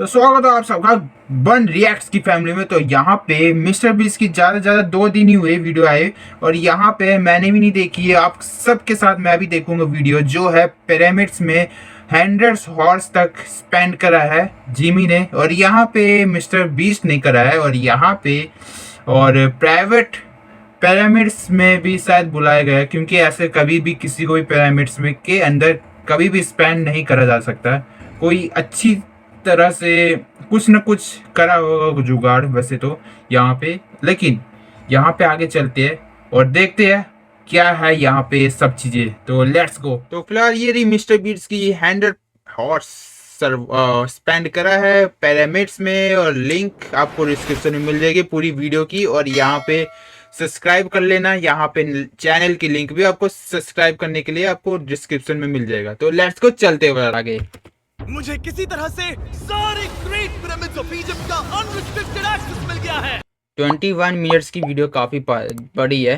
तो स्वागत है आप सबका बन रिएक्ट्स की फैमिली में। तो यहाँ पे मिस्टर बीस्ट की ज़्यादा से ज़्यादा 2 दिन ही हुए वीडियो आए और यहाँ पे मैंने भी नहीं देखी है। आप सबके साथ मैं भी देखूंगा वीडियो जो है पिरामिड्स में 100 हॉर्स तक स्पेंड करा है जिमी ने, और यहाँ पे मिस्टर बीस्ट ने करा है। और यहाँ पे और प्राइवेट पिरामिड्स में भी शायद बुलाया गया है, क्योंकि ऐसे कभी भी किसी को भी पिरामिड्स में के अंदर कभी भी स्पेंड नहीं करा जा सकता। कोई अच्छी तरह से कुछ न कुछ करा होगा जुगाड़ वैसे तो यहाँ पे, लेकिन यहाँ पे आगे चलते हैं और देखते हैं क्या है यहाँ पे सब चीजें। तो लेट्स गो। तो फिलहाल ये रही मिस्टर बीट्स की 100 हॉर्स स्पेंड करा है पिरामिड्स में, और लिंक आपको डिस्क्रिप्शन में मिल जाएगी पूरी वीडियो की। और यहाँ पे सब्सक्राइब कर लेना, यहाँ पे चैनल की लिंक भी आपको सब्सक्राइब करने के लिए आपको डिस्क्रिप्शन में मिल जाएगा। तो लेट्स को चलते हुए आगे। मुझे किसी तरह से सारे ग्रेट पिरामिड्स ऑफ इजिप्ट का अनरिस्ट्रिक्टेड एक्सेस मिल गया है। 21 मिनट्स की वीडियो काफी बड़ी है।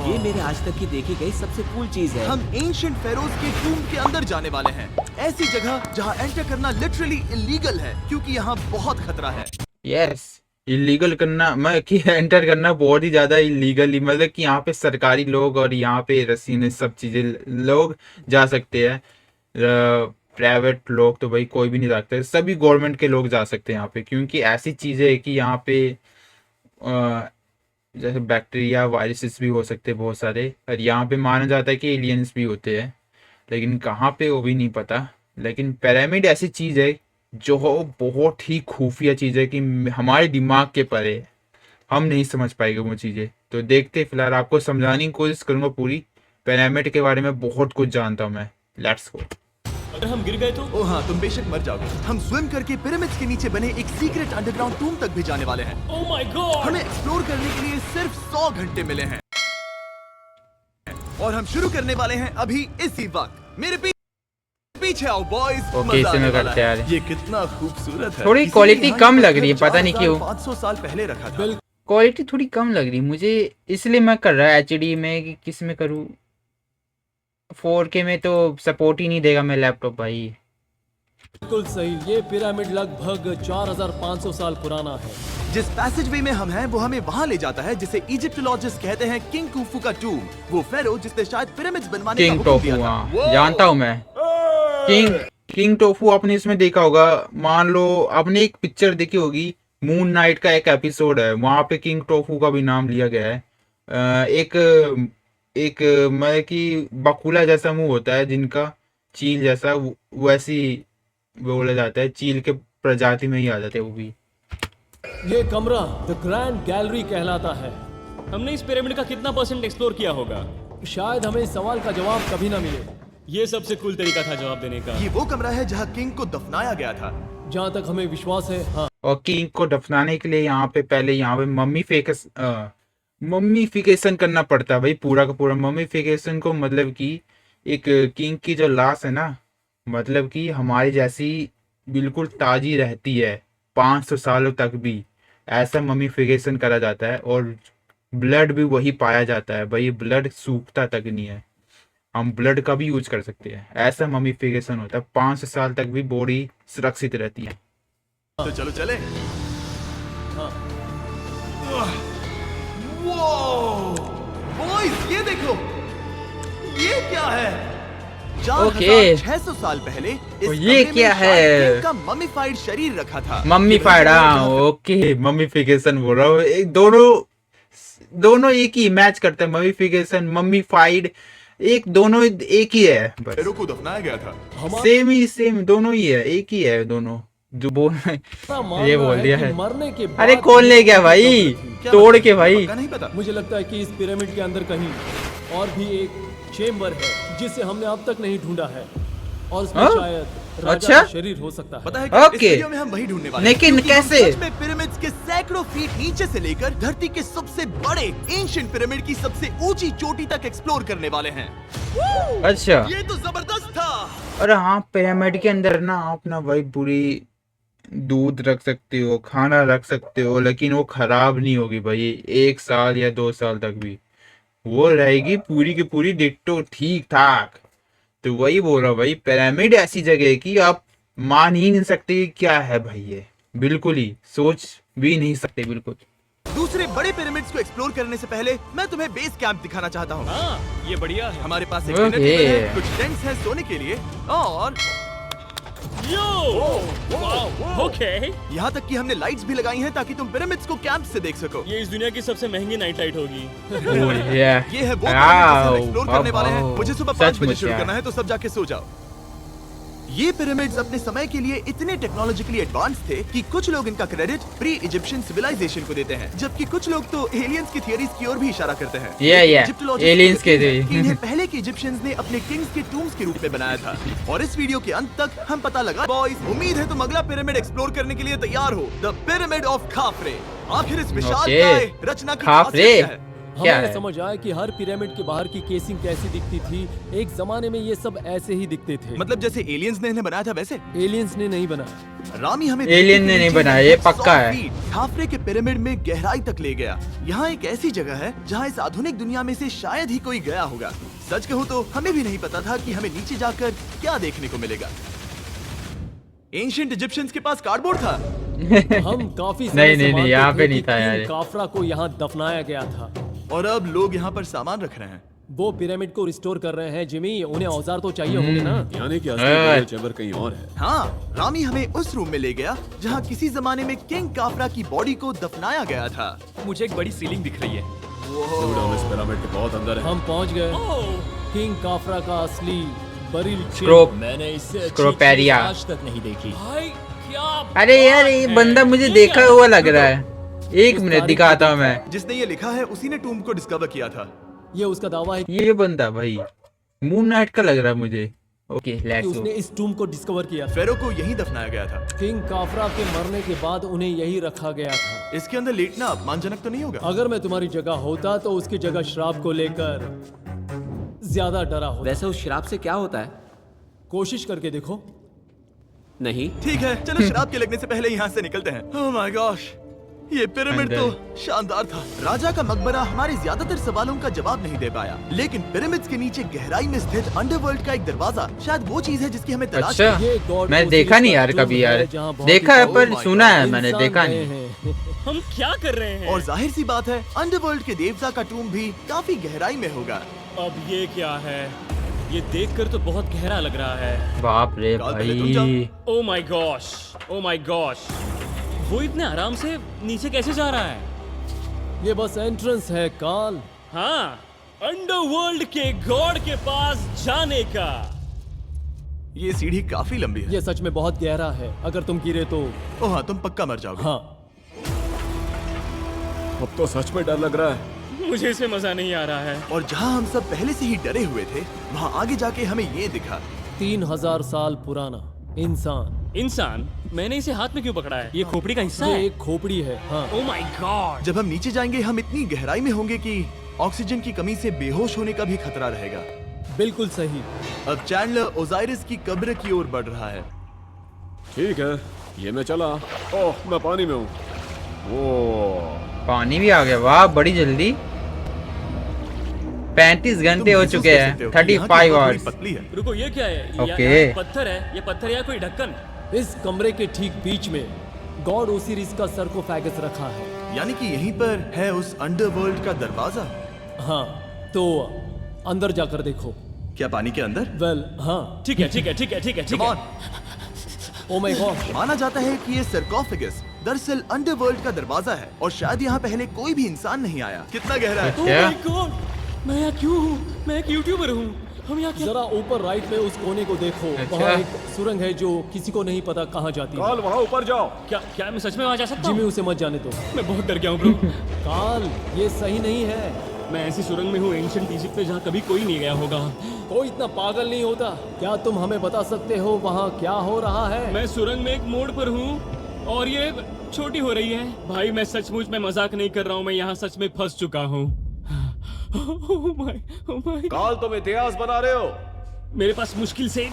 ये मेरे आज तक की देखी गई सबसे कूल चीज है। हम एंशिएंट फेरोज के टूम के अंदर जाने वाले हैं, ऐसी जगह जहां एंटर करना लिटरली इलीगल है क्योंकि यहाँ बहुत खतरा है। यस, इलीगल करना एंटर करना बहुत ही ज्यादा इलीगल, मतलब कि यहाँ पे सरकारी लोग और यहाँ पे रसीन सब चीजें लोग जा सकते हैं। प्राइवेट लोग तो भाई कोई भी नहीं जा सकते, सभी गवर्नमेंट के लोग जा सकते हैं यहाँ पे, क्योंकि ऐसी चीजें है कि यहाँ पे जैसे बैक्टीरिया वायरसेस भी हो सकते हैं बहुत सारे, और यहाँ पे माना जाता है कि एलियंस भी होते हैं, लेकिन कहाँ पे वो भी नहीं पता। लेकिन पिरामिड ऐसी चीज है जो बहुत ही खुफिया चीज है कि हमारे दिमाग के परे है, हम नहीं समझ पाएंगे वो चीजें। तो देखते, फिलहाल आपको समझाने की कोशिश करूंगा पूरी। पिरामिड के बारे में बहुत कुछ जानता हूँ मैं। Let's go. अगर हम गिर गए तो? ओ हाँ, तुम बेशक मर जाओगे। हम स्विम करके पिरामिड्स के नीचे बने एक सीक्रेट अंडरग्राउंड टूम तक भी जाने वाले हैं। Oh my God! हमें एक्सप्लोर करने के लिए सिर्फ 100 घंटे मिले हैं और हम शुरू करने वाले हैं अभी इसी वक्त। मेरे पीछे आओ बॉयज। ओके, इसे मैं करते यार। ये कितना खूबसूरत है। थोड़ी क्वालिटी कम लग रही है, पता नहीं क्यों। 500 साल पहले रखा था। क्वालिटी थोड़ी कम लग रही मुझे, इसलिए मैं कर रहा HD में कि किस में करूँ। 4K में तो सपोर्ट ही नहीं देगा मेरा लैपटॉप भाई। बिल्कुल सही। ये पिरामिड लगभग 4500 साल पुराना है। जिस पैसेजवे में हम हैं वो हमें वहाँ ले जाता है जिसे इजिप्टोलॉजिस्ट कहते हैं किंग कुफू का टूम। वो फेरो जिसने शायद पिरामिड्स बनवाने का हुक्म दिया था। हाँ, जानता हूँ मैं। किंग टोफू आपने इसमें देखा होगा। मान लो आपने एक पिक्चर देखी होगी, मून नाइट का एक एपिसोड है, वहां पे किंग टोफू का भी नाम लिया गया है। एक मतलब कि बकुला जैसा मुंह होता है जिनका, चील जैसा, वैसी बोला जाता है। चील के प्रजाति में ही आ जाते हैं वो भी। ये कमरा द ग्रैंड गैलरी कहलाता है। हमने इस पिरामिड का कितना % एक्सप्लोर किया होगा? शायद हमें इस सवाल का जवाब कभी ना मिले। ये सबसे कूल तरीका था जवाब देने का। ये वो कमरा है जहाँ किंग को दफनाया गया था, जहाँ तक हमें विश्वास है। हाँ, और किंग को दफनाने के लिए यहाँ पे पहले यहाँ पे मम्मीफिकेशन करना पड़ता है भाई, पूरा का पूरा मम्मीफिकेशन को मतलब कि एक किंग की जो लाश है ना, मतलब कि हमारी जैसी बिल्कुल ताजी रहती है 500 सालों तक भी, ऐसा मम्मीफिकेशन करा जाता है। और ब्लड भी वही पाया जाता है भाई, ब्लड सूखता तक नहीं है, हम ब्लड का भी यूज कर सकते हैं। ऐसा मम्मीफिकेशन होता है, 500 साल तक भी बॉडी सुरक्षित रहती है। तो चलो चले। हाँ। बॉयज ये देखो, ये क्या है? ओके। 600 साल पहले इस ये कमरे क्या में है? शायद किंग का मम्मीफाइड शरीर रखा था। मम्मीफाइड, हाँ ओके, मम्मीफिकेशन बोल रहा हूँ। एक दोनों एक ही मैच करते हैं, मम्मीफिकेशन मम्मीफाइड, एक दोनों एक ही है बस। फेरो को दफनाया गया था। सेम दोनों ही है, एक ही है दोनों। जो बोल ये बोल दिया है। मरने के बाद अरे कौन ले गया भाई, तोड़ के भाई। पक्का नहीं पता। मुझे लगता है कि इस पिरामिड के अंदर कहीं और भी एक चेम्बर है जिसे हमने अब तक नहीं ढूंढा है, और उसमें हाँ? शायद राजा अच्छा? का शरीर हो सकता है। पता है क्या? इस ओके। वीडियो में हम वही ढूंढने वाले हैं। लेकिन क्योंकि हम कैसे? सच में पिरामिड्स के सैकड़ों फीट नीचे से लेकर धरती के सबसे बड़े एंशिएंट पिरामिड की सबसे ऊंची चोटी तक एक्सप्लोर करने वाले हैं। अच्छा, ये तो जबरदस्त था। अरे हाँ, पिरामिड के अंदर ना आप ना भाई पूरी दूध रख सकते हो, खाना रख सकते हो, लेकिन वो खराब नहीं होगी भाई 1 साल या 2 साल तक भी, वो रहेगी पूरी की पूरी डिट्टो ठीक ठाक। तो वही बोल रहा हूँ भाई, पिरामिड ऐसी जगह है कि आप मान ही नहीं सकते क्या है भाई ये, बिल्कुल ही सोच भी नहीं सकते बिल्कुल। दूसरे बड़े पिरामिड्स को एक्सप्लोर करने से पहले मैं तुम्हें बेस कैंप दिखाना चाहता हूँ। हाँ, ये बढ़िया है। हमारे पास एक ओके। डिनर टेबल है, कुछ टेंट्स हैं सोने के लिए, और ओके। यहाँ तक कि हमने लाइट्स भी लगाई हैं ताकि तुम पिरामिड्स को कैंप से देख सको। ये इस दुनिया की सबसे महंगी नाइट लाइट होगी। ये है वो पिरामिड जिसे हम एक्सप्लोर करने वाले हैं। मुझे सुबह 5 बजे शुरू करना है, तो सब जाके सो जाओ। ये पिरामिड्स अपने समय के लिए इतने टेक्नोलॉजिकली एडवांस थे कि कुछ लोग इनका क्रेडिट प्री इजिप्शियन सिविलाइजेशन को देते हैं, जबकि कुछ लोग तो एलियंस की थियरीज की ओर भी इशारा करते हैं। इजिप्टोलॉजिस्ट एलियंस के कहते हैं कि इन्हें पहले के इजिप्शियंस ने अपने किंग्स के टूम्स के रूप में बनाया था। और इस वीडियो के अंत तक हम पता लगा बॉयज, उम्मीद है तुम अगला पिरामिड एक्सप्लोर करने के लिए तैयार हो। The pyramid of खाफरे। आखिर इस विशालकाय रचना की खासियत क्या है? हमें समझ आया कि हर पिरामिड के बाहर की केसिंग कैसी दिखती थी। एक जमाने में ये सब ऐसे ही दिखते थे। मतलब जैसे एलियंस ने इन्हें बनाया था वैसे? एलियंस ने नहीं बनाया। रामी हमें एलियन ने नहीं बनाया, ये पक्का है। खाफरे के पिरामिड में गहराई तक ले गया। यहाँ एक ऐसी जगह है जहाँ इस आधुनिक दुनिया में से शायद ही कोई गया होगा। सच कहूँ तो हमें भी नहीं पता था कि हमें नीचे जाकर क्या देखने को मिलेगा। एंशिएंट इजिप्शियंस के पास कार्डबोर्ड था। हम काफी समय से नहीं, मानते यहाँ थे पे कि नहीं था यार। किंग काफरा को यहाँ दफनाया गया था। और अब लोग यहाँ पर सामान रख रहे हैं। वो पिरामिड को रिस्टोर कर रहे हैं जिमी। उन्हें औजार तो चाहिए होंगे ना। यानी कि असली बड़े चैम्बर कहीं और है। हाँ, रामी हमें उस रूम में ले गया जहाँ किसी जमाने में किंग काफरा की बॉडी को दफनाया गया था। मुझे एक बड़ी सीलिंग दिख रही है। दुड, हम इस पिरामिड के बहुत अंदर है। हम पहुँच गए किंग काफरा का असली बरील स्क्रोप मैंने इससे स्क्रोपेरिया। आज तक नहीं देखी। भाई क्या? अरे यार ये बंदा मुझे देखा हुआ लग रहा है। एक मिनट दिखाता हूँ मैं। जिसने ये लिखा है उसी ने टूम को डिस्कवर किया था। ये उसका दावा है ये बंदा भाई मून नाइट का लग रहा है मुझे। ओके कि लेट्स उसने इस टूम को डिस्कवर किया था। फेरो को यहीं दफनाया गया था। किंग काफरा के मरने के बाद उन्हें यही रखा गया था। इसके अंदर लेटना अपमानजनक तो नहीं होगा? अगर मैं तुम्हारी जगह होता तो उसकी जगह शराब को लेकर ज्यादा डरा होता। वैसे उस शराब से क्या होता है? कोशिश करके देखो। नहीं। ठीक है, चलो शराब के लगने से पहले यहाँ से निकलते हैं। ओह माय गॉश, ये पिरामिड तो शानदार था। राजा का मकबरा हमारे ज्यादातर सवालों का जवाब नहीं दे पाया, लेकिन पिरामिड्स के नीचे गहराई में स्थित अंडरवर्ल्ड का एक दरवाजा शायद वो चीज है जिसकी हमें तलाश अच्छा ये गॉड मैं ओसिरिस देखा नहीं का यार टूम कभी यार। है, जहाँ बहुत देखा है ही पर Oh my सुना है God, मैंने, इंसान देखा गए नहीं। हैं। हम क्या कर रहे हैं? और जाहिर सी बात है अंडरवर्ल्ड के देवता का टूम भी काफी गहराई में होगा। अब ये क्या है? ये देखकर तो बहुत गहरा लग रहा है। बाप रे काल, पहले तुम जाओ। भाई। Oh my gosh, oh my gosh. वो इतने आराम से नीचे कैसे जा रहा है? ये बस एंट्रेंस है काल। हाँ, अंडरवर्ल्ड के गॉड के पास जाने का। ये सीढ़ी काफी लंबी है। ये सच में बहुत गहरा है। अगर तुम गिरे तो ओह हाँ, तुम पक्का मर जाओगे। हाँ। अब तो सच में डर लग रहा है। मुझे इसमें मजा नहीं आ रहा है। और जहाँ हम सब पहले से ही डरे हुए थे, वहाँ आगे जाके हमें ये दिखा। 3000 साल पुराना इंसान। इंसान? मैंने इसे हाथ में क्यों पकड़ा है? ये खोपड़ी का हिस्सा ये है? एक खोपड़ी है। हाँ। Oh my God. जब हम नीचे जाएंगे हम इतनी गहराई में होंगे कि ऑक्सीजन की कमी से बेहोश होने का भी खतरा रहेगा। बिल्कुल सही। अब चैंडलर ओजाइरिस की कब्र की ओर बढ़ रहा है। ठीक है, ये मैं चला। ओह, मैं पानी में हूँ। ओह, पानी भी आ गया, वाह बड़ी जल्दी। 35 घंटे हो चुके हैं। 35 आवर्स। पतली है। रुको, ये क्या है? ओके। यहाँ पत्थर है। ये पत्थर या कोई ढक्कन? इस कमरे के ठीक बीच में गॉड ओसिरिस का सरकोफेगस रखा है। यानी कि यहीं पर है उस अंडरवर्ल्ड का दरवाजा। हाँ, तो अंदर जाकर देखो। क्या पानी के अंदर? वेल हाँ। ठीक है, ठीक है, ठीक है, ठीक है, ठीक Come है। on। Oh my God. माना जाता है कि ये सरकोफेगस दरअसल अंडरवर्ल्ड का दरवाजा है और शायद यहाँ पहले कोई भी इंसान नहीं आया। कितना गहरा है? Oh क्या? my God! मैं यहाँ क्यों हूँ? मैं एक यूट्यूबर हूँ। हम यहाँ क्या? जरा ऊपर राइट में उस कोने को देखो। अच्छा। वहाँ एक सुरंग है जो किसी को नहीं पता कहाँ जाती है। काल, वहाँ ऊपर जाओ। क्या मैं सच में वहाँ जा सकता जिमी हूँ? उसे मत जाने दो। मैं बहुत डर गया हूँ ब्रो। काल, ये सही नहीं है। मैं ऐसी सुरंग में हूँ एंशिएंट इजिप्ट में जहाँ कभी कोई नहीं गया होगा। कोई इतना पागल नहीं होता। क्या तुम हमें बता सकते हो वहाँ क्या हो रहा है? मैं सुरंग में एक मोड़ पर हूँ और ये छोटी हो रही है। भाई मैं सचमुच में मजाक नहीं कर रहा हूँ। मैं यहाँ सच में फंस चुका हूँ। Oh my। काल, तुम इतिहास बना रहे हो। मेरे पास मुश्किल से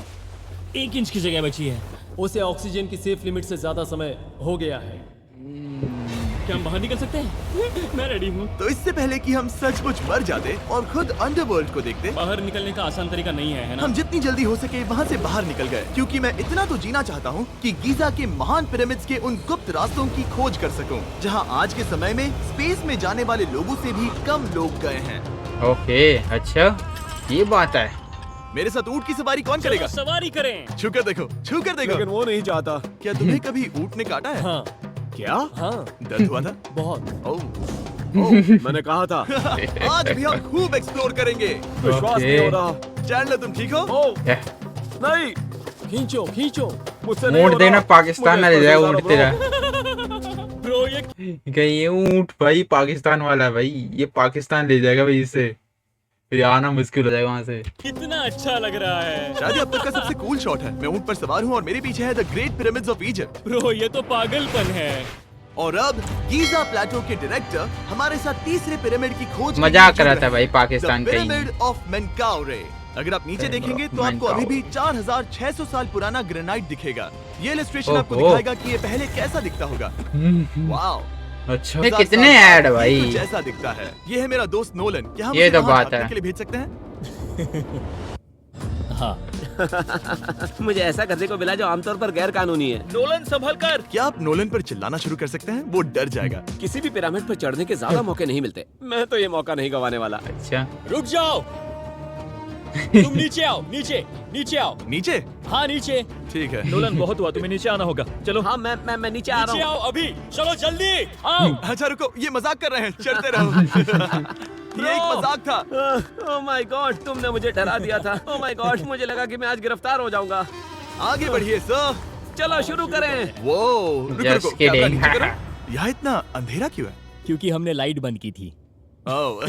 1 इंच की जगह बची है। उसे ऑक्सीजन की सेफ लिमिट से ज्यादा समय हो गया है। क्या हम बाहर निकल सकते हैं? मैं रेडी हूँ। तो इससे पहले कि हम सचमुच मर जाते और खुद अंडरवर्ल्ड को देखते, बाहर निकलने का आसान तरीका नहीं है ना? हम जितनी जल्दी हो सके वहाँ से बाहर निकल गए, क्योंकि मैं इतना तो जीना चाहता हूँ कि गीजा के महान पिरामिड्स के उन गुप्त रास्तों की खोज कर सकूं, जहाँ आज के समय में स्पेस में जाने वाले लोगों से भी कम लोग गए हैं। ओके, अच्छा ये बात है। मेरे साथ ऊंट की सवारी कौन करेगा? चलो सवारी करें। छूकर देखो, छूकर देखो। लेकिन वो नहीं चाहता। क्या तुम्हें कभी ऊंट ने काटा है? हाँ क्या? हाँ दर्द हुआ था? बहुत। ओह, मैंने कहा था। आज भी हम खूब एक्सप्लोर करेंगे। विश्वास नहीं हो रहा। चैंडलर तुम ठीक हो? ओह, एह, नहीं, खींचो खींचो। मुझसे नहीं हो ऊँट देना रहा। पाकिस्तान ना मुझे ले जाए इस पर ऊँट से तेरा। ब्रो ये कहीं ये ऊँट भाई पाकिस्तान वाला है भाई, ये पाकिस्तान ले जाएगा भाई इससे, फिर आना मुश्किल हो जाएगा वहाँ से। कितना अच्छा लग रहा है। शायद ये अब तक का सबसे कूल शॉट है। मैं ऊंट पर सवार हूँ और मेरे पीछे है the great pyramids of Egypt. Bro ये तो पागलपन है। और अब गीजा प्लेटो के डायरेक्टर हमारे साथ तीसरे पिरामिड की खोज के मजाक लिए कर रहा जुड़ था रहे भाई हैं। पाकिस्तान The का ही। Pyramid of Menkaure। अगर आप नीचे Pyramid देखेंगे of तो आपको अभी भी Menkaure। 4600 साल पुराना ग्रेनाइट दिखेगा। ये इलस्ट्रेशन आपको ओहो। दिखाएगा कि ये पहले कैसा दिखता होगा। वाओ, अच्छा ये कितने ऐड है भाई। कुछ ऐसा दिखता है। ये है मेरा दोस्त नोलन। क्या हम ये उसे तो वहाँ बात भागने है। के लिए भेज सकते हैं? हाँ मुझे ऐसा करने को मिला जो आमतौर पर गैर कानूनी है। नोलन संभल कर। क्या आप नोलन पर चिल्लाना शुरू कर सकते हैं? वो डर जाएगा। किसी भी पिरामिड पर चढ़ने के ज्यादा मौके नहीं मिलते। मैं तो ये मौका नहीं गंवाने वाला। अच्छा रुक जाओ। तुम नीचे आओ, नीचे नीचे आओ। नीचे? हाँ नीचे। ठीक है। नोलन बहुत हुआ, तुम्हें नीचे आना होगा। चलो हाँ मैं नीचे आ नीचे रहा हूँ। आओ अभी। चलो जल्दी आओ। अच्छा रुको, ये मजाक कर रहे हैं। चढ़ते रहो। ये एक मजाक था। ओह माय गॉड, तुमने मुझे डरा दिया था। ओह माय गॉड, मुझे लगा कि मैं आज गिरफ्तार हो जाऊंगा। आगे बढ़िए सर। चलो शुरू करें। वो रुको Just रुको, कैमरा kidding। नीचे करो। यहाँ इतना अंधेरा क्यों है? क्योंकि हमने लाइट बंद की थी। ओह,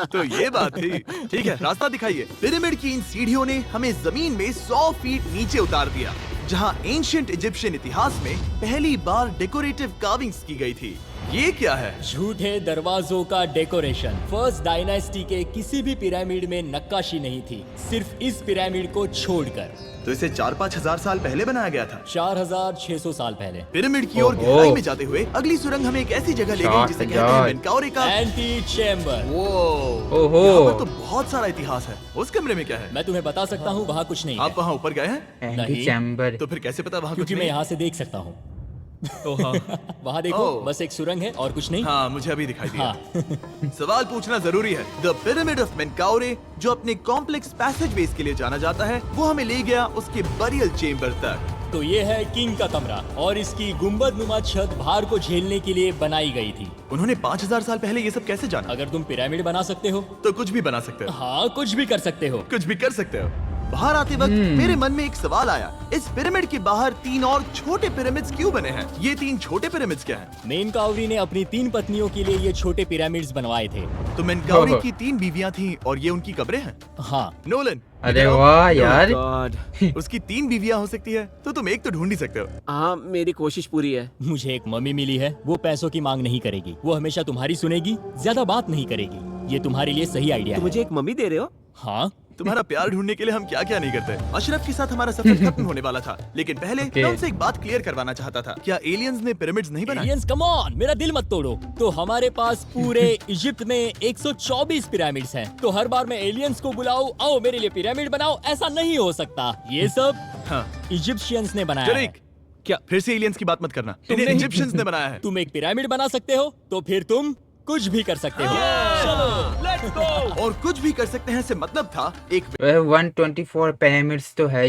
तो ये बात थी। ठीक है, रास्ता दिखाइए। पिरामिड की इन सीढ़ियों ने हमें जमीन में 100 फीट नीचे उतार दिया, जहाँ एंशिएंट इजिप्शियन इतिहास में पहली बार डेकोरेटिव कार्विंग्स की गई थी। ये क्या है? झूठे दरवाजों का डेकोरेशन। फर्स्ट डायनेस्टी के किसी भी पिरामिड में नक्काशी नहीं थी, सिर्फ इस पिरामिड को छोड़कर। तो इसे 4-5 हजार साल पहले बनाया गया था। 4600 साल पहले। पिरामिड की ओर ओहो। गहराई में जाते हुए अगली सुरंग हमें एक ऐसी जगह ले गई जिसे कहते हैं 4000। मेनकाउरे का। Anti chamber. वो ओहो। यहाँ पर तो बहुत सारा इतिहास है। उस कमरे में क्या है? मैं तुम्हें बता सकता हूँ, वहाँ कुछ नहीं आप है। वहाँ ऊपर गए हैं? एंटी नहीं। चैम्बर। तो फिर कैसे पता वहाँ कुछ क्योंकि मैं नहीं? यहाँ से देख सकता हूँ। तो हाँ वहाँ देखो, ओह। बस एक सुरंग है और कुछ नहीं। हाँ, मुझे अभी दिखाई दिया। हाँ सवाल पूछना जरूरी है। द पिरामिड ऑफ मेनकाउरे, जो अपने कॉम्प्लेक्स पैसेजवेज के लिए जाना जाता है, वो हमें ले गया उसके बरियल चेम्बर तक। तो ये है किंग का कमरा और इसकी गुंबद नुमा छत भार को झेलने के लिए बनाई गई थी। उन्होंने 5000 साल पहले ये सब कैसे जाना? अगर तुम पिरामिड बना सकते हो तो कुछ भी बना सकते हो। हाँ कुछ भी कर सकते हो। कुछ भी कर सकते हो। बाहर आते वक्त मेरे मन में एक सवाल आया, इस पिरामिड के बाहर 3 और छोटे पिरामिड्स क्यों बने हैं? ये 3 छोटे पिरामिड्स क्या हैं? मेनकाउरी ने अपनी 3 पत्नियों के लिए ये छोटे पिरामिड्स बनवाए थे। तो मेनकाउरे ओहो। की 3 बीवियां थीं और ये उनकी कब्रें हैं। हाँ नोलन, अरे वाह यार। गॉड। उसकी 3 बीवियां हो सकती है, तो तुम एक तो ढूंढ ही सकते हो। हाँ मेरी कोशिश पूरी है। मुझे एक मम्मी मिली है, वो पैसों की मांग नहीं करेगी, वो हमेशा तुम्हारी सुनेगी, ज्यादा बात नहीं करेगी। ये तुम्हारे लिए सही आइडिया तो है। मुझे एक मम्मी दे रहे हो? हाँ तुम्हारा प्यार ढूंढने के लिए हम क्या क्या नहीं करते। अशरफ के साथ हमारा सफर खत्म होने वाला था, लेकिन पहले Okay। मैं उनसे एक बात क्लियर करवाना चाहता था। क्या एलियंस ने पिरामिड्स नहीं बनाए? एलियंस कम ऑन, मेरा दिल मत तोड़ो। तो हमारे पास पूरे इजिप्ट में 124 पिरामिड्स हैं। तो हर बार मैं एलियंस को बुलाऊं, आओ मेरे लिए पिरामिड बनाओ, ऐसा नहीं हो सकता। ये सब हाँ, इजिप्शियंस ने बनाया है। जरीक, क्या फिर से एलियंस की बात मत करना। इन्हें नहीं- इजिप्शियंस ने बनाया है। तुम एक पिरामिड बना सकते हो, तो फिर तुम कुछ भी कर सकते हो। चलो लेट्स गो। और कुछ भी कर सकते हैं से मतलब था एक 124 पिरामिड्स तो है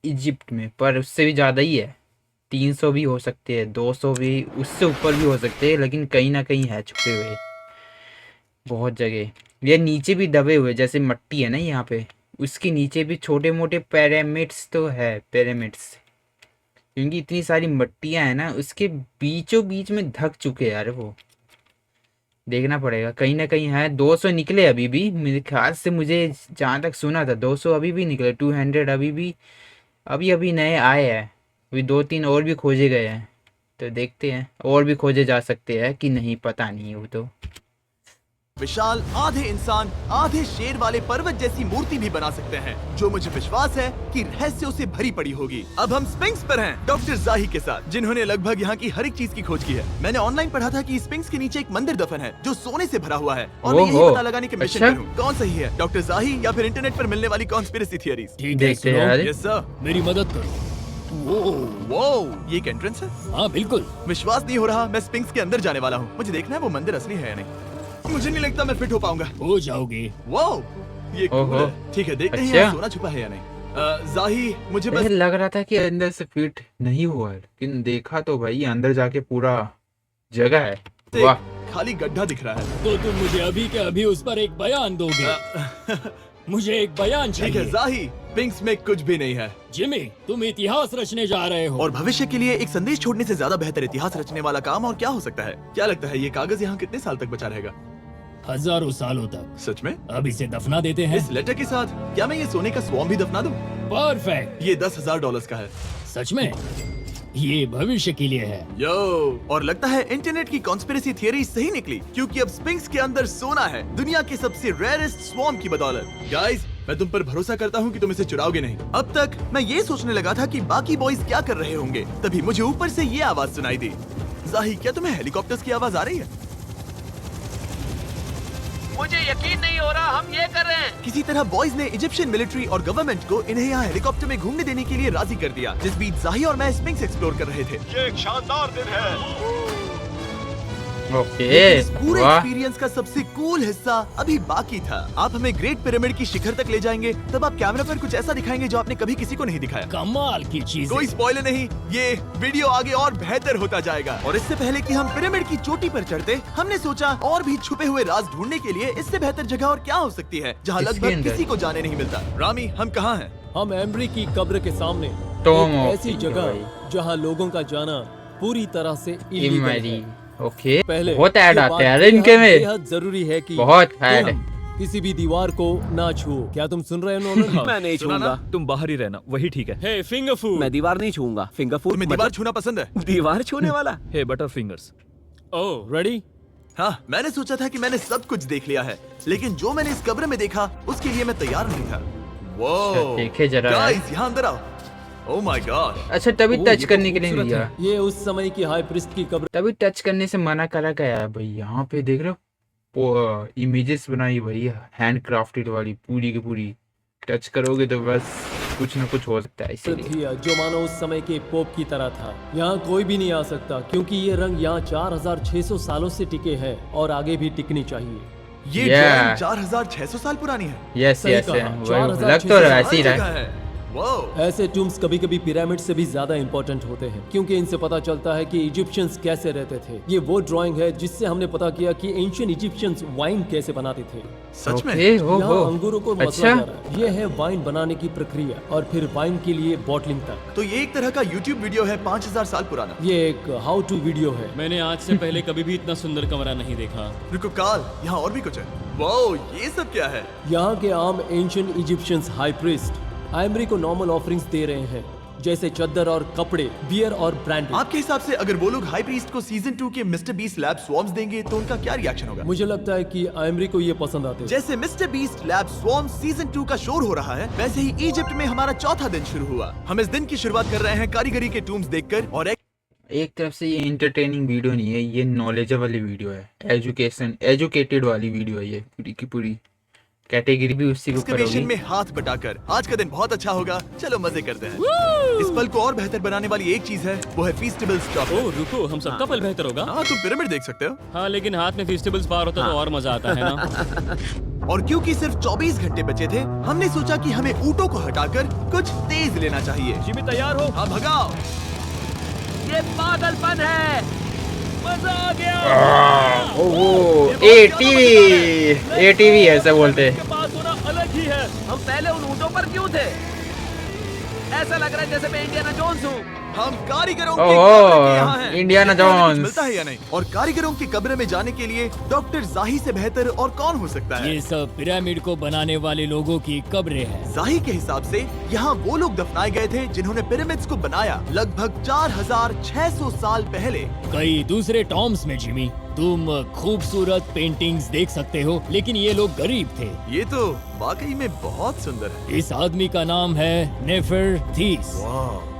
इजिप्ट में, पर उससे भी ज़्यादा ही है। 300 भी हो सकते हैं, 200 भी, उससे ऊपर भी हो सकते हैं, लेकिन कहीं ना कहीं है छुपे हुए बहुत जगह। ये नीचे भी दबे हुए, जैसे मट्टी है ना यहाँ पे, उसके नीचे भी छोटे मोटे पिरामिड्स तो है। पिरामिड्स क्योंकि इतनी सारी मट्टियाँ हैं ना, उसके बीचों बीच में धक चुके हैं यार। वो देखना पड़ेगा, कहीं ना कहीं है। 200 निकले अभी भी मेरे ख्याल से, मुझे जहाँ तक सुना था 200 अभी भी निकले। 200 अभी भी अभी नए आए हैं। अभी 2-3 और भी खोजे गए हैं, तो देखते हैं और भी खोजे जा सकते हैं कि नहीं, पता नहीं। वो तो विशाल आधे इंसान आधे शेर वाले पर्वत जैसी मूर्ति भी बना सकते हैं, जो मुझे विश्वास है कि रहस्यों से भरी पड़ी होगी। अब हम स्पिंक्स पर हैं, डॉक्टर जाही के साथ, जिन्होंने लगभग यहाँ की हर एक चीज की खोज की है। मैंने ऑनलाइन पढ़ा था कि स्पिंक्स के नीचे एक मंदिर दफन है जो सोने से भरा हुआ है, और मैं यही पता लगाने के मिशन पर हूँ कौन सही है, डॉक्टर जाही या फिर इंटरनेट पर मिलने वाली कॉन्स्पिरेसी थियरीज। ठीक है, देखते हैं यस सर। मेरी मदद करो। वो ये एक एंट्रेंस है? हाँ बिल्कुल। विश्वास नहीं हो रहा, मैं स्पिंक्स के अंदर जाने वाला हूँ। मुझे देखना है वो मंदिर असली है या नहीं। मुझे नहीं लगता मैं फिट हो पाऊंगा। हो जाओगे। वो ये कूल ओहो। है। ठीक है, देखते हैं अच्छा। यहाँ सोना छुपा है या नहीं। जाही मुझे बस ऐसे लग रहा था कि अंदर से फिट नहीं हुआ है, लेकिन देखा तो भाई अंदर जाके पूरा जगह है। वाह, खाली गड्ढा दिख रहा है। तो तुम मुझे अभी के अभी उस पर एक बयान दोगे? मुझे एक बयान ठीक है चाहिए। जाही, पिंक्स में कुछ भी नहीं है, जिमी, तुम इतिहास रचने जा रहे हो। और भविष्य के लिए एक संदेश छोड़ने से ज्यादा बेहतर इतिहास रचने वाला काम और क्या हो सकता है? क्या लगता है ये कागज यहाँ कितने साल तक बचा रहेगा? हजारों सालों तक। सच में? अब इसे दफना देते हैं। इस लेटर के साथ क्या मैं ये सोने का स्वॉर्म भी दफना दूं? परफेक्ट। ये $10,000 का है। सच में? ये भविष्य के लिए है। यो, और लगता है इंटरनेट की कॉन्स्पिरेसी थियरी सही निकली, क्योंकि अब स्पिंक्स के अंदर सोना है, दुनिया के सबसे रेयरेस्ट स्वॉर्म की बदौलत। गाइस, मैं तुम पर भरोसा करता हूँ कि तुम इसे चुराओगे नहीं। अब तक मैं ये सोचने लगा था कि बाकी बॉयज क्या कर रहे होंगे, तभी मुझे ऊपर से ये आवाज सुनाई दी। जाही, क्या तुम्हें हेलीकॉप्टर्स की आवाज आ रही है? मुझे यकीन नहीं हो रहा हम ये कर रहे हैं। किसी तरह बॉयज ने इजिप्शियन मिलिट्री और गवर्नमेंट को इन्हें यहाँ हेलीकॉप्टर में घूमने देने के लिए राजी कर दिया, जिस बीच जाही और मैं स्पिंक्स एक्सप्लोर कर रहे थे। ये एक शानदार दिन है। ओके, इस पूरे वाह। एक्सपीरियंस का सबसे कूल हिस्सा अभी बाकी था। आप हमें ग्रेट पिरामिड की शिखर तक ले जाएंगे, तब आप कैमरा पर कुछ ऐसा दिखाएंगे जो आपने कभी किसी को नहीं दिखाया। कमाल की चीज। कोई स्पॉइलर नहीं, ये वीडियो आगे और बेहतर होता जाएगा। और इससे पहले कि हम पिरामिड की चोटी पर चढ़ते, हमने सोचा और भी छुपे हुए राज ढूंढने के लिए इससे बेहतर जगह और क्या हो सकती है, जहाँ इसके लगभग अंदर? किसी को जाने नहीं मिलता। रामी, हम कहाँ हैं? हम एम्ब्री की कब्र के सामने टॉम एक ऑफ ऐसी ठीक है जगह भाई। जहाँ लोगों का जाना पूरी तरह से illegal इमरी, है। ओके, पहले बहुत ऐड ये आते बात हैं यार इनके में, बेहद जरूरी है कि बहुत कि ऐड। हम किसी भी दीवार को ना छुओ। क्या तुम सुन रहे हो नोलन? मैं नहीं सुना छूंगा, ना? तुम बाहर ही रहना, वही ठीक है। हे फिंगर फूड। मैं दीवार नहीं छूंगा। फिंगर फूड तुम्हें दीवार छूना पसंद है? दीवार छूने वाला? हे बटर फिंगर्स। ओह, रेडी? हाँ, मैंने सोचा था कि मैंने सब कुछ देख लिया है, लेकिन जो मैंने इस कब्र में देखा उसके लिए मैं तैयार नहीं था। वो देखे जरा। गाइस, यहाँ अंदर आओ। Oh my God. अच्छा, तभी ओह, टच ये करने तो के लिए नहीं खूबसूरत दिया, है। ये उस समय की हाई प्रिस्ट की कब्र। तभी टच करने से मना करा गया है भाई। यहाँ पे देख रहे हो, इमेजेस बनाई भाई, हैंड क्राफ्टेड वाली पूरी की पूरी। टच करोगे तो बस कुछ ना कुछ हो सकता है, इसीलिए। थी जो मानो उस समय के पोप की तरह था। यहाँ कोई भी नहीं आ सकता, क्योंकि ये रंग यहाँ 4600 सालों से टिके हैं और आगे भी टिकनी चाहिए। ये Yeah. ड्राइंग 4600 साल पुरानी है। यस सही यस, कहा, लग 4600 तो वैसे ही हर रहा जगह है। है। Wow. ऐसे टूम्स कभी कभी पिरामिड से भी ज्यादा इंपॉर्टेंट होते हैं, क्योंकि इनसे पता चलता है कि इजिप्शियंस कैसे रहते थे। ये वो ड्राइंग है जिससे हमने पता किया कि एंशियंट इजिप्शियंस वाइन कैसे बनाते थे। सच में? ओके, हो यहाँ अंगूरों को मसला अच्छा। जा रहा है। ये है वाइन बनाने की प्रक्रिया और फिर वाइन के लिए बॉटलिंग तक। तो ये एक तरह का YouTube वीडियो है 5000 साल पुराना। ये एक हाउ टू वीडियो है। मैंने आज से पहले कभी भी इतना सुंदर कमरा नहीं देखा। रुको काल, यहाँ और भी कुछ है। वाओ, ये सब क्या है? यहाँ के आम एंशियंट इजिप्शियंस हाई प्रीस्ट आइमरी को नॉर्मल ऑफरिंग्स दे रहे हैं, जैसे चद्दर और कपड़े, बियर और ब्रांडी। आपके हिसाब से अगर वो लोग हाई प्रीस्ट को सीजन 2 के मिस्टर बीस्ट लैब स्वॉर्म्स देंगे तो उनका क्या रिएक्शन होगा? मुझे लगता है कि आइमरी को ये पसंद आते हैं। जैसे मिस्टर बीस्ट लैब स्वॉर्म्स सीजन 2 का शोर हो रहा है, वैसे ही इजिप्ट में हमारा चौथा दिन शुरू हुआ। हम इस दिन की शुरुआत कर रहे हैं कारीगरी के टूम्स देखकर, और एक तरफ से ये एंटरटेनिंग वीडियो नहीं है, ये नॉलेजेबल वाली वीडियो है, एजुकेटेड वाली वीडियो है। ये पूरी की पूरी कैटेगरी भी उसी के ऊपर एक्सकवेशन होगी। में हाथ बटाकर आज का दिन बहुत अच्छा होगा। चलो मजे करते हैं। इस पल को और बेहतर बनाने वाली एक चीज है, वो है फीस्टेबल स्टॉप। ओह रुको, हम सबका पल बेहतर होगा। हाँ, तुम पिरामिड देख सकते हो। हाँ, लेकिन हाथ में फेस्टिवल्स पार होता तो और मजा आता है ना। और क्योंकि सिर्फ 24 घंटे बचे थे, हमने सोचा कि हमें ऊँटों को हटाकर कुछ तेज लेना चाहिए। जिमी तैयार हो? हाँ, भगाओ। ये पागलपन है। मजा आ गया। ओह, एटीवी ऐसा बोलते हैं। के पास होना अलग ही है। हम पहले उन ऊँटों पर क्यों थे? ऐसा लग रहा है जैसे मैं इंडियाना जोन्स हूँ। हम कारीगरों के ओहो, कब्र के यहाँ हैं। इंडियाना देखते हैं हमें कुछ जोन्स। मिलता है या नहीं। और कारीगरों की कब्र में जाने के लिए डॉक्टर जाही से बेहतर और कौन हो सकता है? ये सब पिरामिड को बनाने वाले लोगों की कब्रें हैं। जाही के हिसाब से यहाँ वो लोग दफनाए गए थे जिन्होंने पिरामिड्स को बनाया लगभग 4600 साल पहले। कई दूसरे टॉम्स में जिमी तुम खूबसूरत पेंटिंग्स देख सकते हो, लेकिन ये लोग गरीब थे। ये तो वाकई में बहुत सुंदर है। इस आदमी का नाम है नेफरथीस।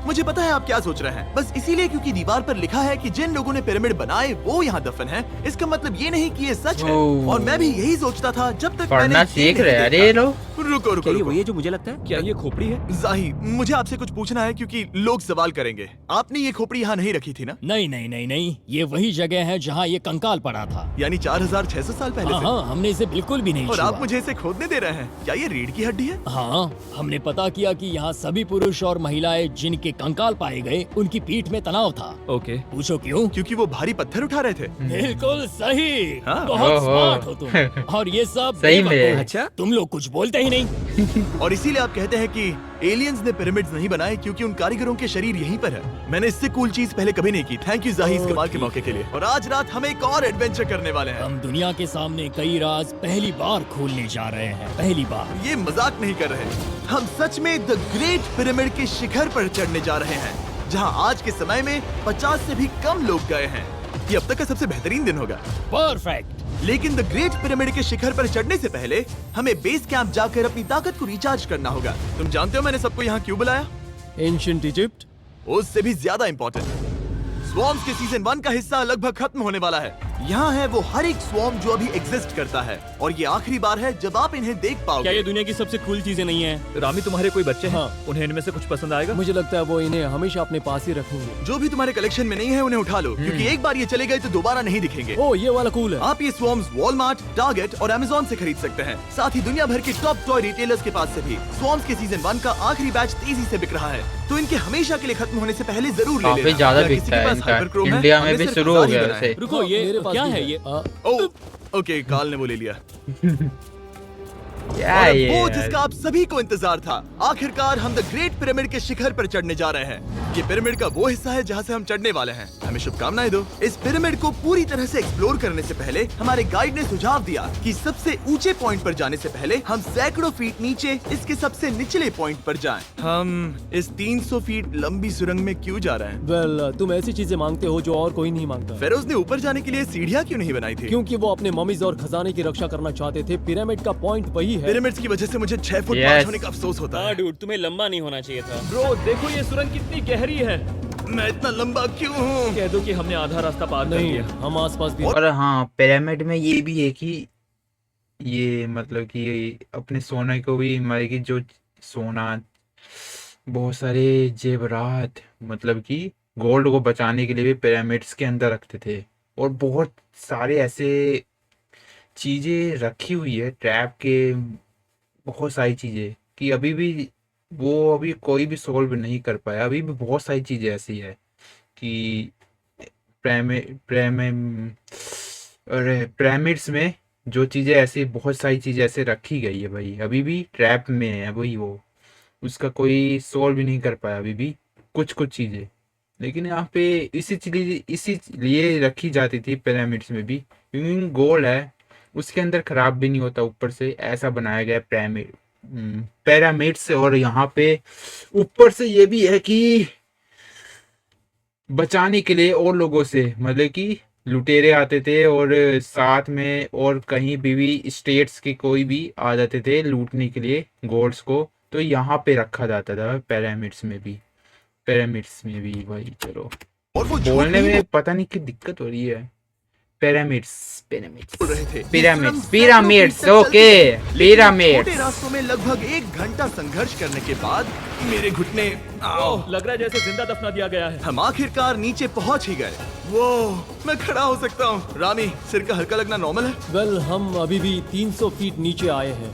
मुझे पता है आप क्या सोच रहे हैं, बस इसीलिए क्योंकि दीवार पर लिखा है कि जिन लोगों ने पिरामिड बनाए वो यहाँ दफन है, इसका मतलब ये नहीं कि ये सच है। ओह। और मैं भी यही सोचता था जब तक पढ़ना मैंने सीख ये रहे नहीं हैं, अरे देखा। लोग। रुको रुको क्या ये रुको। वही है जो मुझे लगता है? क्या ये खोपड़ी है? जाही, मुझे आपसे कुछ पूछना है क्योंकि लोग सवाल करेंगे। आपने ये खोपड़ी यहाँ नहीं रखी थी ना? नहीं नहीं नहीं नहीं, ये वही जगह है जहाँ ये कंकाल पड़ा था। यानी 4600 साल पहले हाँ से? हाँ, हमने इसे बिल्कुल भी नहीं और छुआ। आप मुझे इसे खोदने दे रहे हैं? क्या ये रीढ़ की हड्डी है? हाँ, हमने पता किया कि यहाँ सभी पुरुष और महिलाएं जिनके कंकाल पाए गए उनकी पीठ में तनाव था। ओके। पूछो क्यों? क्योंकि वो भारी पत्थर उठा रहे थे। बिल्कुल सही। हाँ। बहुत ओहो। स्मार्ट हो तुम। और ये सब सही में। बेवकूफ। अच्छा। तुम लोग कुछ बोलते ही नहीं। और इसीलिए आप कहते हैं कि एलियंस ने पिरामिड्स नहीं बनाए क्योंकि उन कारीगरों के शरीर यहीं पर है। मैंने इससे कूल चीज पहले कभी नहीं की। थैंक यू जाही इस कमाल के मौके के लिए। और आज रात हम एक और एडवेंचर करने वाले हैं। हम दुनिया के सामने कई राज पहली बार खोलने जा रहे हैं। पहली बार। ये मजाक नहीं कर रहे। हम सच में द ग्रेट पिरामिड के शिखर पर चढ़ने जा रहे हैं, जहां आज के समय में 50 से भी कम लोग गए हैं। ये अब तक का सबसे बेहतरीन दिन होगा। परफेक्ट। लेकिन द ग्रेट पिरामिड के शिखर पर चढ़ने से पहले हमें बेस कैंप जाकर अपनी ताकत को रिचार्ज करना होगा। तुम जानते हो मैंने सबको यहाँ क्यों बुलाया? Ancient Egypt. उससे भी ज्यादा इंपॉर्टेंट, स्वॉर्म्स के सीजन 1 का हिस्सा लगभग खत्म होने वाला है। यहाँ है वो हर एक स्वॉर्म जो अभी एग्जिस्ट करता है, और ये आखिरी बार है जब आप इन्हें देख क्या पाओगे। ये दुनिया की सबसे कूल चीजें नहीं है? रामी, तुम्हारे कोई बच्चे हैं? हाँ। उन्हें इनमें से कुछ पसंद आएगा? मुझे लगता है वो इन्हें हमेशा अपने पास ही रखेंगे। जो भी तुम्हारे कलेक्शन में नहीं है उन्हें उठा लो, क्योंकि एक बार ये चले गए तो दोबारा नहीं दिखेंगे। ओ, ये वाला कूल है। आप ये स्वॉर्म्स वॉलमार्ट, टारगेट और अमेज़न से खरीद सकते हैं। साथ ही दुनिया भर के टॉप टॉय रिटेलर्स के पास से भी। स्वॉर्म्स के सीजन 1 का आखिरी बैच तेजी से बिक रहा है, तो इनके हमेशा के लिए खत्म होने से पहले जरूर ले लेना। काफी ज्यादा अगर किसी बिकता के है पास इनका। हाइपरक्रोम है, इंडिया में हमें भी सिर्फ शुरू हो हजार ही गया बनाना है। वैसे। रुको, ये मेरे पास क्या भी है ये? ओह, ओके, काल ने वो ले लिया। क्या और अब ये वो यार? जिसका आप सभी को इंतजार था, आखिरकार हम द ग्रेट पिरामिड के शिखर पर चढ़ने जा रहे हैं। ये पिरामिड का वो हिस्सा है जहाँ से हम चढ़ने वाले हैं। हमें शुभकामनाएं दो। इस पिरामिड को पूरी तरह से एक्सप्लोर करने से पहले हमारे गाइड ने सुझाव दिया कि सबसे ऊंचे पॉइंट पर जाने से पहले हम सैकड़ों फीट नीचे इसके सबसे निचले पॉइंट पर जाएं। हम इस 300 फीट लंबी सुरंग में क्यों जा रहे हैं? वेल, तुम ऐसी चीजें मांगते हो जो और कोई नहीं मांगता। फेरोज ने ऊपर जाने के लिए सीढ़ियाँ क्यों नहीं बनाई थी? क्योंकि वो अपने ममीज और खजाने की रक्षा करना चाहते थे। पिरामिड का पॉइंट वही है। पिरामिड्स की वजह से मुझे 6 फुट Yes. 5 होने का अफसोस होता है। डूड, तुम्हें लंबा नहीं होना चाहिए था। ब्रो देखो ये सुरंग कितनी गहरी है। मैं इतना लंबा क्यों हूँ? कह दो कि हमने आधा रास्ता पार कर नहीं, लिया। हम आसपास भी। और हाँ, पिरामिड में ये भी है कि ये मतलब कि अपने सोने को भी मतलब कि जो सोना, बहुत सारे जेवरात, मतलब कि गोल्ड को बचाने के लिए भी पिरामिड्स के अंदर रखते थे। और बहुत सारे ऐसे चीजें रखी हुई है ट्रैप के, बहुत सारी चीजें कि अभी भी अभी कोई भी सोल्व नहीं कर पाया। अभी भी बहुत सारी चीजें ऐसी है कि पिरामिड्स में जो चीजें ऐसी, बहुत सारी चीजें ऐसे रखी गई है भाई, अभी भी ट्रैप में है भाई। वो उसका कोई सोल्व भी नहीं कर पाया अभी भी कुछ चीजें। लेकिन यहाँ पे इसीलिए रखी जाती थी पिरामिड्स में भी, क्योंकि गोल्ड है उसके अंदर खराब भी नहीं होता। ऊपर से ऐसा बनाया गया पिरामिड्स। और यहाँ पे ऊपर से ये भी है कि बचाने के लिए और लोगों से, मतलब कि लुटेरे आते थे और साथ में और कहीं भी स्टेट्स के कोई भी आ जाते थे लूटने के लिए गोल्ड्स को, तो यहाँ पे रखा जाता था पिरामिड्स में भी भाई। चलो, और वो झूठ बोलने नहीं में पता नहीं कि दिक्कत हो रही है। पिरामिड्स बोल रहे थे। पिरामिड्स इस सुरंग पिरामिड्स सैकड़ों फीट तक ओके, चलती थी। लेकिन पिरामिड्स। छोटे रास्तों में लगभग 1 घंटा संघर्ष करने के बाद मेरे घुटने ओह, लग रहा है जैसे जिंदा दफना दिया गया है। हम आखिरकार नीचे पहुंच ही गए। वो मैं खड़ा हो सकता हूँ। रामी, सिर का हल्का लगना नॉर्मल है? वेल, हम अभी भी 300 फीट नीचे आए हैं।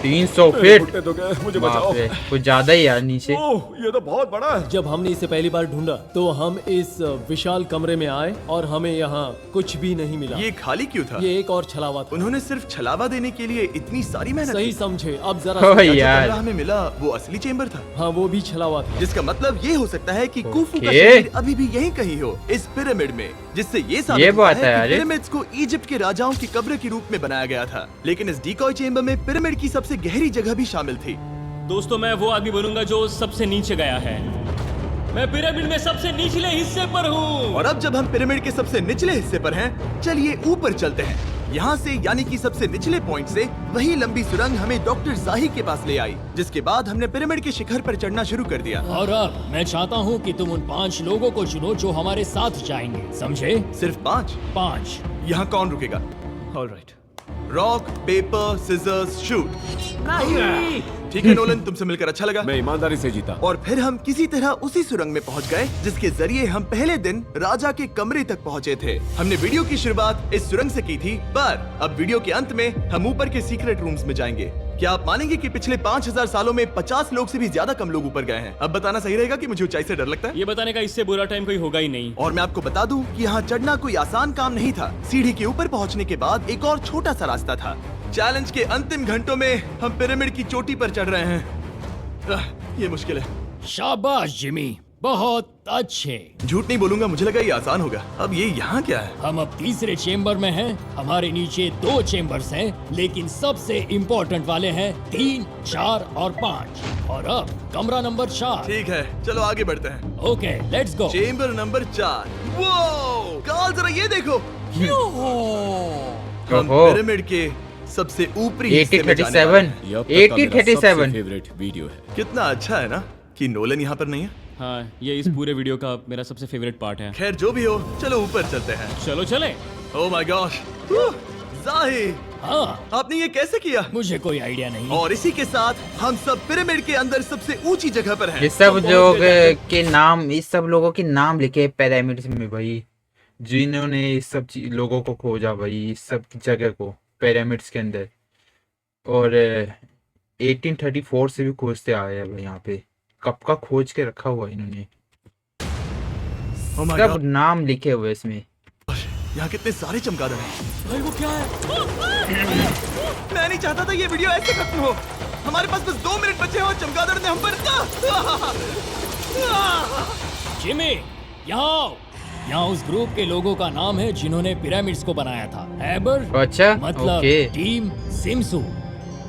300 फीट, घुटने तो गए, मुझे बाप बचाओ। रे, कुछ ज्यादा ही यार नीचे। ओह, ये तो बहुत बड़ा है। जब हमने इसे पहली बार ढूंढा तो हम इस विशाल कमरे में आए और हमें यहाँ कुछ भी नहीं मिला। ये खाली क्यों था? ये एक और छलावा था। उन्होंने सिर्फ छलावा देने के लिए इतनी सारी मेहनत सही की। समझे। अब जरा ओह क्या जो यार। कमरा हमें मिला वो असली चेंबर था, हाँ, वो भी छलावा था। जिसका मतलब ये हो सकता है कि कुफू का ओके। शरीर अभी भी यहीं कहीं हो, इस पिरामिड में, जिससे ये साबित ये होता बात है है यार। कि पिरामिड्स को इजिप्ट के राजाओं की कब्र के रूप में बनाया गया था। लेकिन इस डिकॉय चेंबर में पिरामिड की सबसे गहरी जगह भी शामिल थी। दोस्तों, मैं वो आदमी बनूंगा जो सबसे नीचे गया है। मैं पिरामिड में सबसे निचले हिस्से पर हूँ। और अब जब हम पिरामिड के सबसे निचले हिस्से पर हैं, चलिए ऊपर चलते हैं। यहाँ से यानी कि सबसे निचले पॉइंट से वही लंबी सुरंग हमें डॉक्टर जाही के पास ले आई, जिसके बाद हमने पिरामिड के शिखर पर चढ़ना शुरू कर दिया। और अब मैं चाहता हूँ कि तुम उन 5 लोगों को चुनो जो हमारे साथ जाएंगे, समझे? सिर्फ 5? 5। यहाँ कौन रुकेगा? Alright. Rock paper scissors shoot. नहीं। ठीक है नोलन, तुमसे मिलकर अच्छा लगा। मैं ईमानदारी से जीता। और फिर हम किसी तरह उसी सुरंग में पहुंच गए जिसके जरिए हम पहले दिन राजा के कमरे तक पहुंचे थे। हमने वीडियो की शुरुआत इस सुरंग से की थी, पर अब वीडियो के अंत में हम ऊपर के सीक्रेट रूम्स में जाएंगे। क्या आप मानेंगे कि पिछले 5000 सालों में 50 लोग से भी ज्यादा कम लोग ऊपर गए हैं? अब बताना सही रहेगा कि मुझे ऊंचाई से डर लगता है। ये बताने का इससे बुरा टाइम कोई होगा ही नहीं। और मैं आपको बता दूं कि यहाँ चढ़ना कोई आसान काम नहीं था। सीढ़ी के ऊपर पहुँचने के बाद एक और छोटा सा रास्ता था। चैलेंज के अंतिम घंटों में हम पिरामिड की चोटी पर चढ़ रहे हैं। ये मुश्किल है। शाबाश जिमी, बहुत अच्छे। झूठ नहीं बोलूंगा, मुझे लगा ये आसान होगा। अब ये यहाँ क्या है? हम अब तीसरे चेम्बर में हैं। हमारे नीचे 2 चेम्बर्स हैं, लेकिन सबसे इम्पोर्टेंट वाले हैं 3, 4 और 5। और अब कमरा नंबर 4। ठीक है, चलो आगे बढ़ते हैं। Okay, let's go. Chamber number 4। वो कार्ल, जरा ये देखो। हम ओहो। पिरामिड के सबसे ऊपरी हिस्से में जाने वाले हैं। 8037 ये अब तक का मेरा सबसे 8037 फेवरेट वीडियो है। कितना अच्छा है ना कि नोलन यहाँ पर नहीं है। हाँ, ये इस पूरे वीडियो का मेरा सबसे फेवरेट पार्ट है। खैर जो भी हो, चलो ऊपर चलते हैं। चलो चले। ओह माय गॉश, जाहिर, हाँ, आपने ये कैसे किया? मुझे कोई आइडिया नहीं। और इसी के साथ हम सब पिरामिड के अंदर सबसे ऊंची जगह पर हैं। ये सब लोग के नाम, इस सब लोगों के नाम लिखे पिरामिड्स में भाई, जिन्होंने इस सब लोगों को खोजा भाई, इस सब जगह को पिरामिड्स के अंदर। और 1834 से भी खोजते आए हैं भाई यहाँ पे। कब का खोज के रखा हुआ है इन्होंने, Oh my सब God, नाम लिखे हुए इसमें। यहाँ कितने सारे चमगादड़ हैं। भाई वो क्या है? मैं नहीं चाहता था ये वीडियो ऐसे खत्म हो। हमारे पास बस 2 मिनट बचे हैं और चमगादड़ ने हम पर जिमी, यहाँ उस ग्रुप के लोगों का नाम है जिन्होंने पिरामिड्स को बनाया था। हैबर अच्छा, मतलब ओके। टीम, सिमसू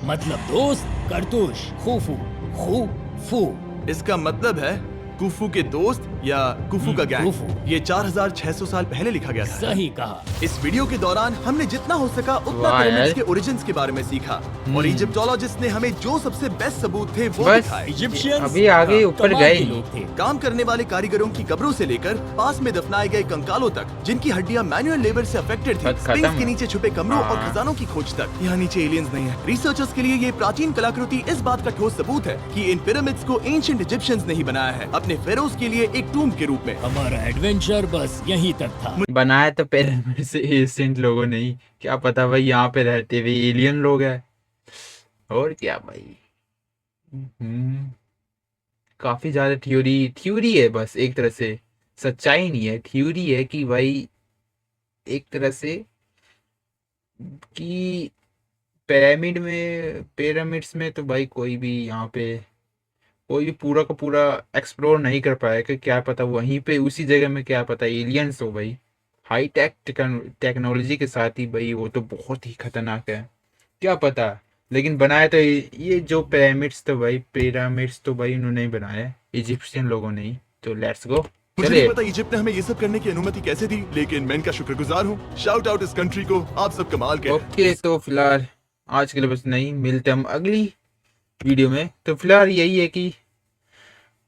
मतलब दोस्त, करतूश, खूफू। इसका मतलब है कुफू के दोस्त या कुफू का गैंग। कुफू। ये 4600 साल पहले लिखा गया था। सही कहा। इस वीडियो के दौरान हमने जितना हो सका उतना वाह पिरामिड्स यार। के ओरिजिन्स के बारे में सीखा और इजिप्टोलॉजिस्ट ने हमें जो सबसे बेस्ट सबूत थे वो बस। दिखाए। इजिप्शियंस अभी आगे ऊपर कमाल गए। के लोग थे। काम करने वाले कारीगरों की कब्रों से लेकर पास में दफनाए गए कंकालों तक, जिनकी हड्डियां मैनुअल लेबर से अफेक्टेड थी, बस खत्म। स्पिंक्स के नीचे छुपे कमरों और हाँ। खजानों की खोज तक। यहाँ नीचे एलियंस नहीं है। रिसर्चर्स के लिए ये प्राचीन कलाकृति इस बात का ठोस सबूत है कि इन पिरामिड्स को एंशिएंट इजिप्शियंस ने ही बनाया है, अपने फेरोज के लिए एक टूम के रूप में। हमारा एडवेंचर बस यहीं तक था। बनाया तो पिरामिड से एशियंट लोगों ने ही, क्या पता भाई यहाँ पे रहते हुए एलियन लोग हैं और क्या भाई। काफी ज्यादा थ्योरी है, बस एक तरह से सच्चाई नहीं है, थ्योरी है कि भाई एक तरह से कि पिरामिड्स में तो भाई कोई भी यहाँ पे कोई भी पूरा का पूरा एक्सप्लोर नहीं कर पाया कि क्या पता वहीं पे उसी जगह में क्या पता एलियंस हो भाई। हाई टेक्नोलॉजी के साथ ही भाई वो तो बहुत ही खतरनाक है, क्या पता। लेकिन बनाया तो ये जो पिरामिड्स तो भाई उन्होंने ही बनाया, इजिप्शियन लोगों ने ही। तो लेट्स गो, मुझे चलिए। नहीं पता इजिप्ट ने हमें ये सब करने की अनुमति कैसे दी, लेकिन मैं इनका शुक्रगुजार हूँ। शाउट आउट इस कंट्री को, आप सब कमाल के हैं। ओके, तो फिलहाल आज के लिए बस नहीं, मिलते हम अगली वीडियो में। तो फिलहाल यही है कि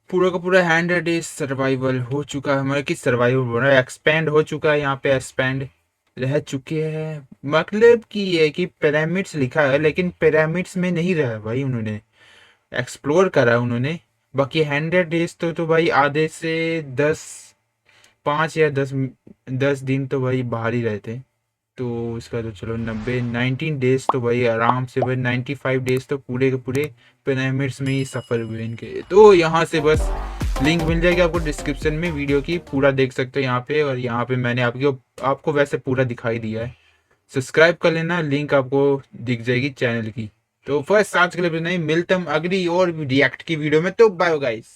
पूरा का पूरा 100 डेज सर्वाइवल हो चुका है हमारा, कि सर्वाइवल हो रहा है, एक्सपेंड हो चुका है, यहाँ पे एक्सपेंड रह चुके हैं। मतलब कि ये कि पिरामिड्स लिखा है लेकिन पिरामिड्स में नहीं रहा भाई, उन्होंने एक्सप्लोर करा उन्होंने। बाकी 100 डेज तो भाई आधे से 5 या 10 दिन तो भाई बाहर ही रहते। तो इसका तो चलो 19 डेज तो भाई आराम से भाई 95 डेज तो पूरे के पूरे पिरामिड्स में ही सफ़र हुए इनके। तो यहाँ से बस लिंक मिल जाएगी आपको डिस्क्रिप्शन में, वीडियो की पूरा देख सकते हो यहाँ पे। और यहाँ पे मैंने आपको वैसे पूरा दिखाई दिया है, सब्सक्राइब कर लेना, लिंक आपको दिख जाएगी चैनल की। तो फर्स्ट आज के लिए नहीं, मिलते हम अगली और रिएक्ट की वीडियो में। तो बाय गाइस।